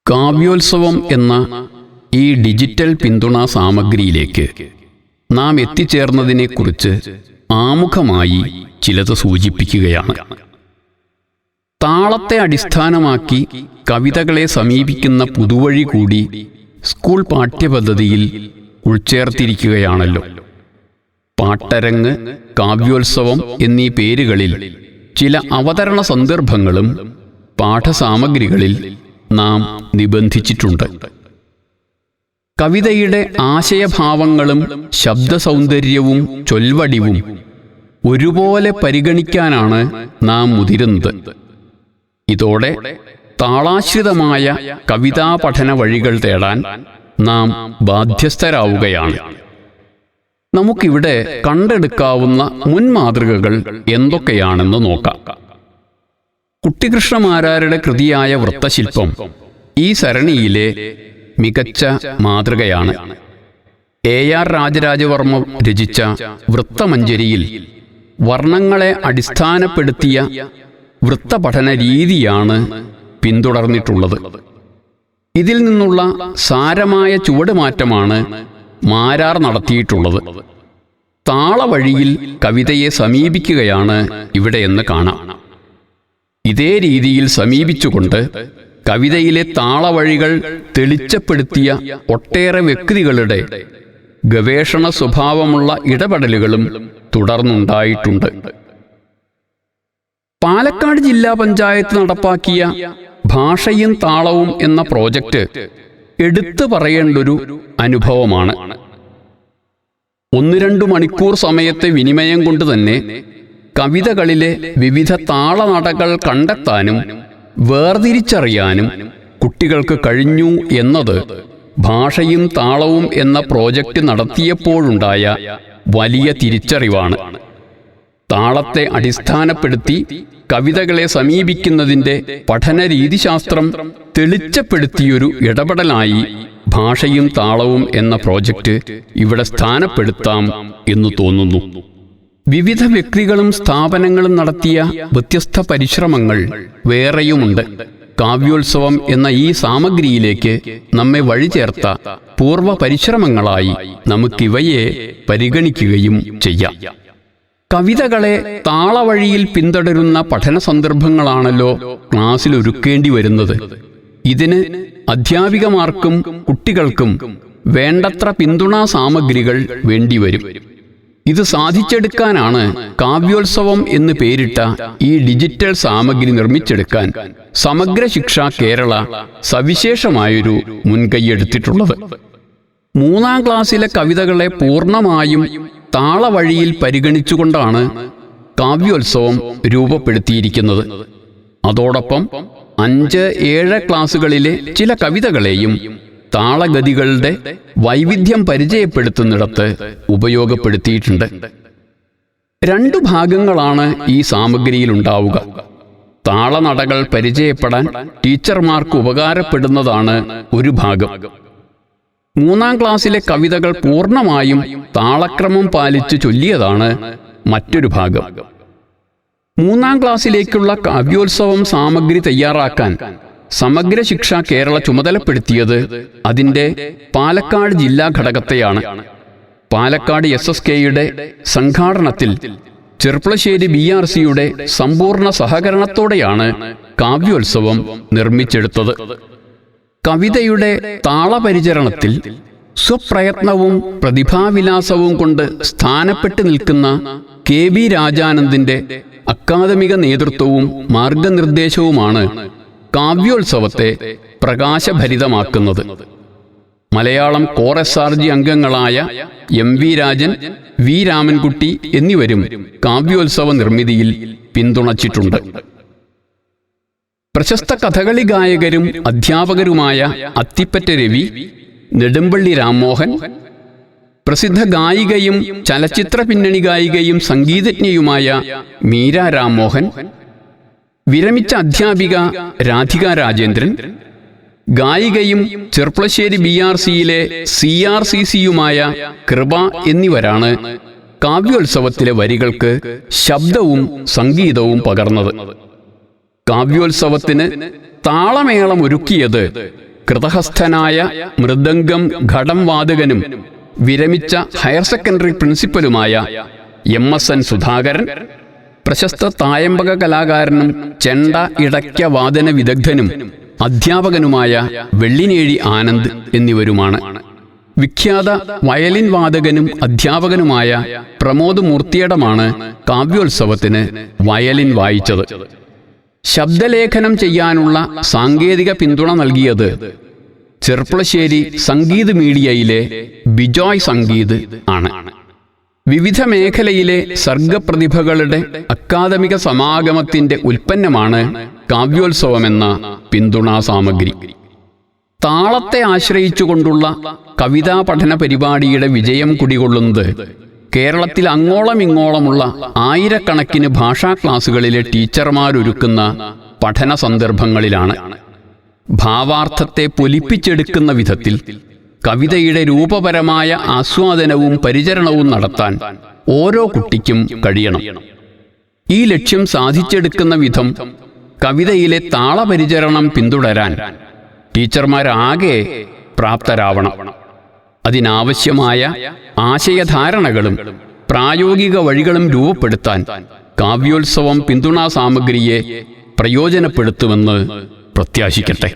കാവ്യോത്സവം എന്ന ഈ ഡിജിറ്റൽ പിന്തുണാ സാമഗ്രിയിലേക്ക് നാം എത്തിച്ചേർന്നതിനെക്കുറിച്ച് ആമുഖമായി ചിലത് സൂചിപ്പിക്കുകയാണ്. താളത്തെ അടിസ്ഥാനമാക്കി കവിതകളെ സമീപിക്കുന്ന പുതുവഴി കൂടി സ്കൂൾ പാഠ്യപദ്ധതിയിൽ ഉൾച്ചേർത്തിരിക്കുകയാണല്ലോ. പാട്ടരങ്ങ്, കാവ്യോത്സവം എന്നീ പേരുകളിൽ ചില അവതരണ സന്ദർഭങ്ങളും പാഠസാമഗ്രികളിൽ നാം നിബന്ധിച്ചിട്ടുണ്ട്. കവിതയുടെ ആശയഭാവങ്ങളും ശബ്ദസൗന്ദര്യവും ചൊൽവടിവും ഒരുപോലെ പരിഗണിക്കാനാണ് നാം മുതിരുന്നത്. ഇതോടെ താളാശ്രിതമായ കവിതാ പഠന വഴികൾ തേടാൻ നാം ബാധ്യസ്ഥരാവുകയാണ്. നമുക്കിവിടെ കണ്ടെടുക്കാവുന്ന മുൻമാതൃകകൾ എന്തൊക്കെയാണെന്ന് നോക്കാം. കുട്ടിക്കൃഷ്ണമാരാരുടെ കൃതിയായ വൃത്തശില്പം ഈ സരണിയിലെ മികച്ച മാതൃകയാണ്. AR രാജരാജവർമ്മ രചിച്ച വൃത്തമഞ്ജരിയിൽ വർണ്ണങ്ങളെ അടിസ്ഥാനപ്പെടുത്തിയ വൃത്തപഠന രീതിയാണ് പിന്തുടർന്നിട്ടുള്ളത്. ഇതിൽ നിന്നുള്ള സാരമായ ചുവടുമാറ്റമാണ് മാരാർ നടത്തിയിട്ടുള്ളത്. താളവഴിയിൽ കവിതയെ സമീപിക്കുകയാണ് ഇവിടെയെന്ന് കാണാം. ഇതേ രീതിയിൽ സമീപിച്ചുകൊണ്ട് കവിതയിലെ താളവഴികൾ തെളിച്ചപ്പെടുത്തിയ ഒട്ടേറെ വ്യക്തികളുടെ ഗവേഷണ സ്വഭാവമുള്ള ഇടപെടലുകളും തുടർന്നുണ്ടായിട്ടുണ്ട്. പാലക്കാട് ജില്ലാ പഞ്ചായത്ത് നടപ്പാക്കിയ ഭാഷയും താളവും എന്ന പ്രോജക്റ്റ് എടുത്തു പറയേണ്ടൊരു അനുഭവമാണ്. 1-2 മണിക്കൂർ സമയത്തെ വിനിമയം കൊണ്ട് തന്നെ കവിതകളിലെ വിവിധ താളനടകൾ കണ്ടെത്താനും വേർതിരിച്ചറിയാനും കുട്ടികൾക്ക് കഴിഞ്ഞു എന്നത് ഭാഷയും താളവും എന്ന പ്രോജക്റ്റ് നടത്തിയപ്പോഴുണ്ടായ വലിയ തിരിച്ചറിവാണ്. താളത്തെ അടിസ്ഥാനപ്പെടുത്തി കവിതകളെ സമീപിക്കുന്നതിൻ്റെ പഠന രീതിശാസ്ത്രം തെളിച്ചപ്പെടുത്തിയൊരു ഇടപെടലായി ഭാഷയും താളവും എന്ന പ്രോജക്റ്റ് ഇവിടെ സ്ഥാനപ്പെടുത്താം എന്ന് തോന്നുന്നു. വിവിധ വ്യക്തികളും സ്ഥാപനങ്ങളും നടത്തിയ വ്യത്യസ്ത പരിശ്രമങ്ങൾ വേറെയുമുണ്ട്. കാവ്യോത്സവം എന്ന ഈ സാമഗ്രിയിലേക്ക് നമ്മെ വഴിചേർത്ത പൂർവ്വ പരിശ്രമങ്ങളായി നമുക്കിവയെ പരിഗണിക്കുകയും ചെയ്യാം. കവിതകളെ താളവഴിയിൽ പിന്തുടരുന്ന പഠന സന്ദർഭങ്ങളാണല്ലോ ക്ലാസ്സിൽ ഒരുക്കേണ്ടി വരുന്നത്. ഇതിന് അധ്യാപികമാർക്കും കുട്ടികൾക്കും വേണ്ടത്ര പിന്തുണാ സാമഗ്രികൾ വേണ്ടിവരും. ഇത് സാധിച്ചെടുക്കാനാണ് കാവ്യോത്സവം എന്ന് പേരിട്ട ഈ ഡിജിറ്റൽ സാമഗ്രി നിർമ്മിച്ചെടുക്കാൻ സമഗ്ര ശിക്ഷ കേരള സവിശേഷമായൊരു മുൻകൈയെടുത്തിട്ടുള്ളത്. 3ാം ക്ലാസ്സിലെ കവിതകളെ പൂർണ്ണമായും താളവഴിയിൽ പരിഗണിച്ചുകൊണ്ടാണ് കാവ്യോത്സവം രൂപപ്പെടുത്തിയിരിക്കുന്നത്. അതോടൊപ്പം 5-7 ക്ലാസ്സുകളിലെ ചില കവിതകളെയും താളഗതികളുടെ വൈവിധ്യം പരിചയപ്പെടുത്തുന്നിടത്ത് ഉപയോഗപ്പെടുത്തിയിട്ടുണ്ട്. 2 ഭാഗങ്ങളാണ് ഈ സാമഗ്രിയിൽ ഉണ്ടാവുക. താളനടകൾ പരിചയപ്പെടാൻ ടീച്ചർമാർക്ക് ഉപകാരപ്പെടുന്നതാണ് ഒരു ഭാഗം. 3ാം ക്ലാസ്സിലെ കവിതകൾ പൂർണ്ണമായും താളക്രമം പാലിച്ച് ചൊല്ലിയതാണ് മറ്റൊരു ഭാഗം. 3ാം ക്ലാസ്സിലേക്കുള്ള കാവ്യോത്സവം സാമഗ്രി തയ്യാറാക്കാൻ സമഗ്ര ശിക്ഷ കേരള ചുമതലപ്പെടുത്തിയത് അതിൻ്റെ പാലക്കാട് ജില്ലാ ഘടകത്തെയാണ്. പാലക്കാട് SSKയുടെ സംഘാടനത്തിൽ ചെർപ്പളശ്ശേരി BRCയുടെ സമ്പൂർണ്ണ സഹകരണത്തോടെയാണ് കാവ്യോത്സവം നിർമ്മിച്ചെടുത്തത്. കവിതയുടെ താളപരിചരണത്തിൽ സ്വപ്രയത്നവും പ്രതിഭാവിലാസവും കൊണ്ട് സ്ഥാനപ്പെട്ടു നിൽക്കുന്ന KB രാജാനന്ദിൻ്റെ അക്കാദമിക നേതൃത്വവും മാർഗനിർദ്ദേശവുമാണ് കാവ്യോത്സവത്തെ പ്രകാശഭരിതമാക്കുന്നത്. മലയാളം കോർ SRG അംഗങ്ങളായ MV രാജൻ, V രാമൻകുട്ടി എന്നിവരും കാവ്യോത്സവ നിർമ്മിതിയിൽ പിന്തുണച്ചിട്ടുണ്ട്. പ്രശസ്ത കഥകളി ഗായകരും അധ്യാപകരുമായ അത്തിപ്പറ്റ രവി, നെടുമ്പള്ളി രാംമോഹൻ, പ്രസിദ്ധ ഗായികയും ചലച്ചിത്ര പിന്നണി ഗായികയും സംഗീതജ്ഞയുമായ മീര രാംമോഹൻ, വിരമിച്ച അധ്യാപിക രാധിക രാജേന്ദ്രൻ, ഗായികയും ചെർപ്പളശ്ശേരി BRCയിലെ CRCCയുമായ കൃപ എന്നിവരാണ് കാവ്യോത്സവത്തിലെ വരികൾക്ക് ശബ്ദവും സംഗീതവും പകർന്നത്. കാവ്യോത്സവത്തിന് താളമേളം ഒരുക്കിയത് കൃതഹസ്ഥനായ മൃദംഗം ഘടം വാദകനും വിരമിച്ച ഹയർ സെക്കൻഡറി പ്രിൻസിപ്പലുമായ MSN സുധാകരൻ, പ്രശസ്ത തായമ്പക കലാകാരനും ചെണ്ട ഇടയ്ക്ക വാദന വിദഗ്ധനും അധ്യാപകനുമായ വെള്ളിനേഴി ആനന്ദ് എന്നിവരുമാണ്. വിഖ്യാത വയലിൻ വാദകനും അധ്യാപകനുമായ പ്രമോദ് മൂർത്തിയടമാണ് കാവ്യോത്സവത്തിന് വയലിൻ വായിച്ചത്. ശബ്ദലേഖനം ചെയ്യാനുള്ള സാങ്കേതിക പിന്തുണ നൽകിയത് ചെർപ്പളശ്ശേരി സംഗീത് മീഡിയയിലെ ബിജോയ് സംഗീത് ആണ്. വിവിധ മേഖലയിലെ സർഗപ്രതിഭകളുടെ അക്കാദമിക സമാഗമത്തിന്റെ ഉൽപ്പന്നമാണ് കാവ്യോത്സവമെന്ന പിന്തുണാ സാമഗ്രി. താളത്തെ ആശ്രയിച്ചുകൊണ്ടുള്ള കവിതാ പഠന പരിപാടിയുടെ വിജയം കുടികൊള്ളുന്നത് കേരളത്തിൽ അങ്ങോളം ഇങ്ങോളമുള്ള ആയിരക്കണക്കിന് ഭാഷാ ക്ലാസുകളിലെ ടീച്ചർമാരൊരുക്കുന്ന പഠന സന്ദർഭങ്ങളിലാണ്. ഭാവാർത്ഥത്തെ പൊലിപ്പിച്ചെടുക്കുന്ന വിധത്തിൽ കവിതയുടെ രൂപപരമായ ആസ്വാദനവും പരിചരണവും നടത്താൻ ഓരോ കുട്ടിക്കും കഴിയണം. ഈ ലക്ഷ്യം സാധിച്ചെടുക്കുന്ന വിധം കവിതയിലെ താളപരിചരണം പിന്തുടരാൻ ടീച്ചർമാരാകെ പ്രാപ്തരാവണം. അതിനാവശ്യമായ ആശയധാരണകളും പ്രായോഗിക വഴികളും രൂപപ്പെടുത്താൻ കാവ്യോത്സവം പിന്തുണാ സാമഗ്രിയെ പ്രയോജനപ്പെടുത്തുമെന്ന് പ്രത്യാശിക്കട്ടെ.